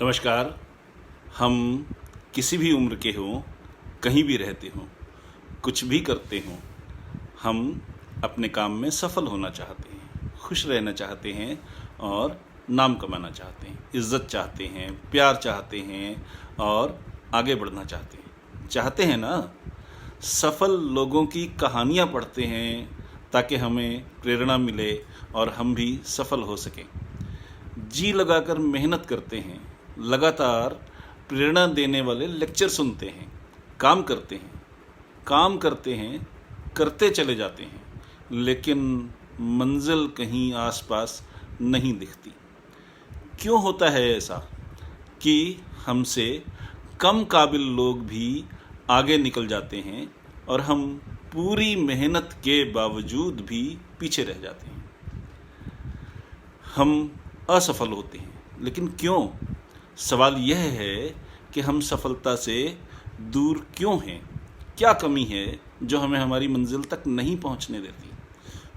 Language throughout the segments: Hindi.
नमस्कार। हम किसी भी उम्र के हों, कहीं भी रहते हों, कुछ भी करते हों, हम अपने काम में सफल होना चाहते हैं, खुश रहना चाहते हैं और नाम कमाना चाहते हैं, इज्जत चाहते हैं, प्यार चाहते हैं और आगे बढ़ना चाहते हैं ना। सफल लोगों की कहानियाँ पढ़ते हैं ताकि हमें प्रेरणा मिले और हम भी सफल हो सकें। जी लगाकर मेहनत करते हैं, लगातार प्रेरणा देने वाले लेक्चर सुनते हैं, काम करते हैं, करते चले जाते हैं, लेकिन मंजिल कहीं आसपास नहीं दिखती। क्यों होता है ऐसा कि हमसे कम काबिल लोग भी आगे निकल जाते हैं और हम पूरी मेहनत के बावजूद भी पीछे रह जाते हैं, हम असफल होते हैं। लेकिन क्यों? सवाल यह है कि हम सफलता से दूर क्यों हैं? क्या कमी है जो हमें हमारी मंजिल तक नहीं पहुंचने देती?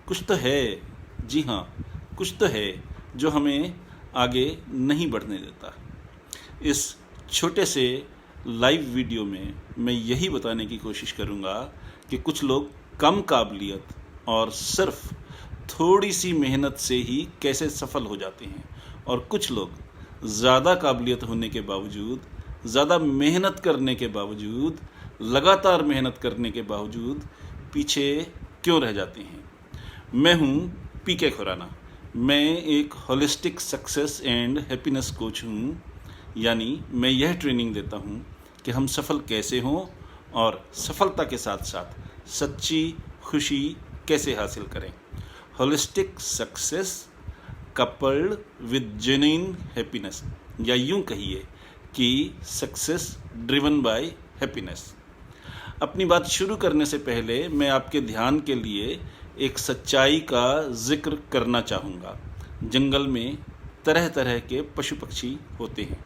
कुछ तो है, जी हाँ, कुछ तो है जो हमें आगे नहीं बढ़ने देता। इस छोटे से लाइव वीडियो में मैं यही बताने की कोशिश करूँगा कि कुछ लोग कम काबिलियत और सिर्फ थोड़ी सी मेहनत से ही कैसे सफल हो जाते हैं, और कुछ लोग ज़्यादा काबिलियत होने के बावजूद, ज़्यादा मेहनत करने के बावजूद, लगातार मेहनत करने के बावजूद पीछे क्यों रह जाते हैं। मैं हूँ पीके खुराना। मैं एक holistic success and happiness coach हूँ, यानी मैं यह ट्रेनिंग देता हूँ कि हम सफल कैसे हों और सफलता के साथ साथ सच्ची खुशी कैसे हासिल करें। Holistic success coupled with genuine happiness, या यूं कहिए कि सक्सेस ड्रिवन बाय हैप्पीनेस। अपनी बात शुरू करने से पहले मैं आपके ध्यान के लिए एक सच्चाई का जिक्र करना चाहूँगा। जंगल में तरह तरह के पशु पक्षी होते हैं।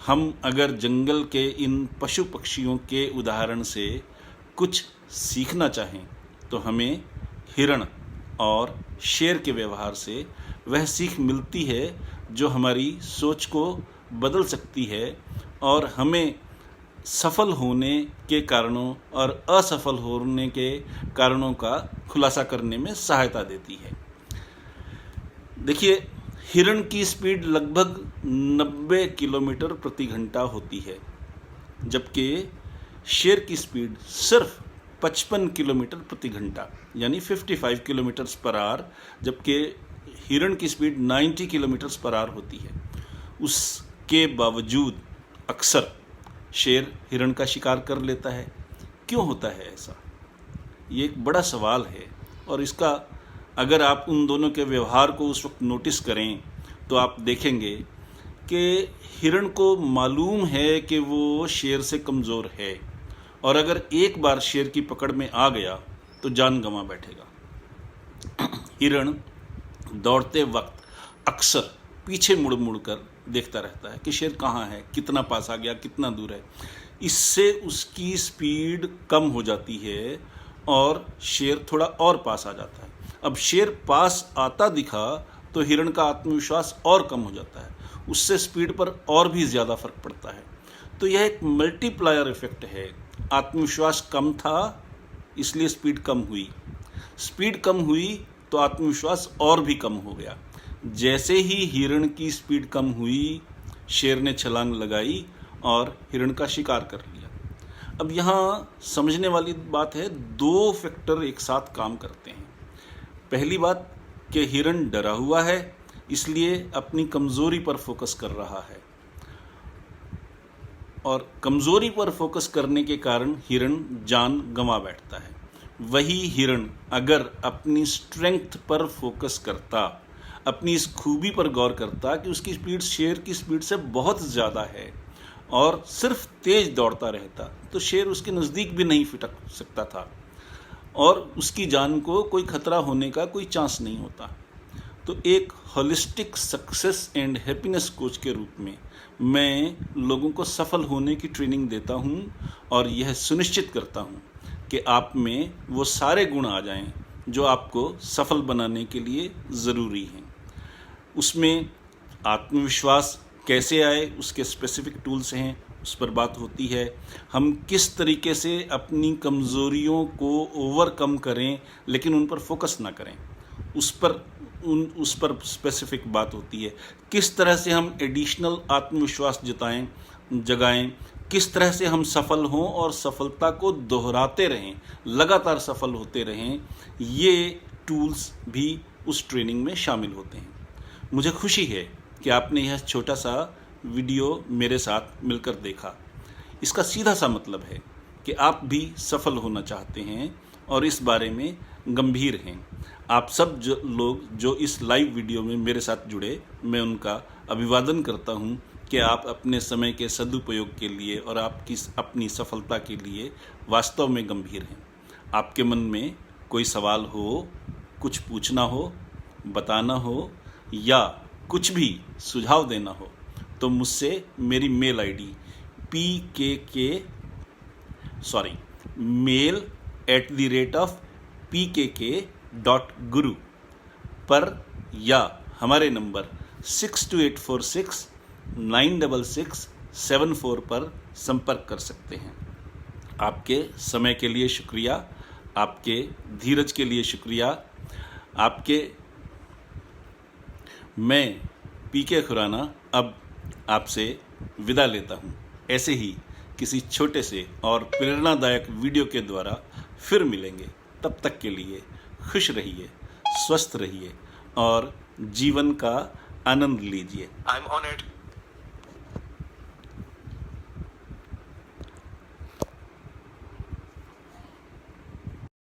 हम अगर जंगल के इन पशु पक्षियों के उदाहरण से कुछ सीखना चाहें तो हमें हिरण और शेर के व्यवहार से वह सीख मिलती है जो हमारी सोच को बदल सकती है और हमें सफल होने के कारणों और असफल होने के कारणों का खुलासा करने में सहायता देती है। देखिए, हिरण की स्पीड लगभग 90 किलोमीटर प्रति घंटा होती है, जबकि शेर की स्पीड सिर्फ 55 किलोमीटर प्रति घंटा यानी 55 किलोमीटर पर आवर, जबकि हिरण की स्पीड 90 किलोमीटर पर आवर होती है। उसके बावजूद अक्सर शेर हिरण का शिकार कर लेता है। क्यों होता है ऐसा? ये एक बड़ा सवाल है, और इसका अगर आप उन दोनों के व्यवहार को उस वक्त नोटिस करें तो आप देखेंगे कि हिरण को मालूम है कि वो शेर से कमज़ोर है, और अगर एक बार शेर की पकड़ में आ गया तो जान गंवा बैठेगा। हिरण दौड़ते वक्त अक्सर पीछे मुड़ मुड़ कर देखता रहता है कि शेर कहाँ है, कितना पास आ गया, कितना दूर है। इससे उसकी स्पीड कम हो जाती है और शेर थोड़ा और पास आ जाता है। अब शेर पास आता दिखा तो हिरण का आत्मविश्वास और कम हो जाता है, उससे स्पीड पर और भी ज़्यादा फर्क पड़ता है। तो यह एक मल्टीप्लायर इफेक्ट है। आत्मविश्वास कम था इसलिए स्पीड कम हुई, स्पीड कम हुई तो आत्मविश्वास और भी कम हो गया। जैसे ही हिरण की स्पीड कम हुई, शेर ने छलांग लगाई और हिरण का शिकार कर लिया। अब यहाँ समझने वाली बात है, दो फैक्टर एक साथ काम करते हैं। पहली बात कि हिरण डरा हुआ है, इसलिए अपनी कमज़ोरी पर फोकस कर रहा है, और कमज़ोरी पर फोकस करने के कारण हिरण जान गंवा बैठता है। वही हिरण अगर अपनी स्ट्रेंथ पर फोकस करता, अपनी इस खूबी पर गौर करता कि उसकी स्पीड शेर की स्पीड से बहुत ज़्यादा है और सिर्फ तेज़ दौड़ता रहता, तो शेर उसके नज़दीक भी नहीं फिटक सकता था और उसकी जान को कोई खतरा होने का कोई चांस नहीं होता। तो एक holistic success and happiness coach के रूप में मैं लोगों को सफल होने की ट्रेनिंग देता हूँ और यह सुनिश्चित करता हूँ कि आप में वो सारे गुण आ जाएं जो आपको सफल बनाने के लिए ज़रूरी हैं। उसमें आत्मविश्वास कैसे आए, उसके स्पेसिफिक टूल्स हैं, उस पर बात होती है। हम किस तरीके से अपनी कमज़ोरियों को ओवरकम करें लेकिन उन पर फोकस ना करें, उस पर स्पेसिफिक बात होती है। किस तरह से हम एडिशनल आत्मविश्वास जगाएं, किस तरह से हम सफल हों और सफलता को दोहराते रहें, लगातार सफल होते रहें, ये टूल्स भी उस ट्रेनिंग में शामिल होते हैं। मुझे खुशी है कि आपने यह छोटा सा वीडियो मेरे साथ मिलकर देखा। इसका सीधा सा मतलब है कि आप भी सफल होना चाहते हैं और इस बारे में गंभीर हैं। आप सब लोग जो इस लाइव वीडियो में मेरे साथ जुड़े, मैं उनका अभिवादन करता हूं कि आप अपने समय के सदुपयोग के लिए और आपकी अपनी सफलता के लिए वास्तव में गंभीर हैं। आपके मन में कोई सवाल हो, कुछ पूछना हो, बताना हो या कुछ भी सुझाव देना हो तो मुझसे मेरी मेल आईडी mail@pkk.guru पर या हमारे नंबर 6284696674 पर संपर्क कर सकते हैं। आपके समय के लिए शुक्रिया, आपके धीरज के लिए शुक्रिया। मैं पीके खुराना अब आपसे विदा लेता हूँ। ऐसे ही किसी छोटे से और प्रेरणादायक वीडियो के द्वारा फिर मिलेंगे। तब तक के लिए खुश रहिए, स्वस्थ रहिए और जीवन का आनंद लीजिए। I'm honored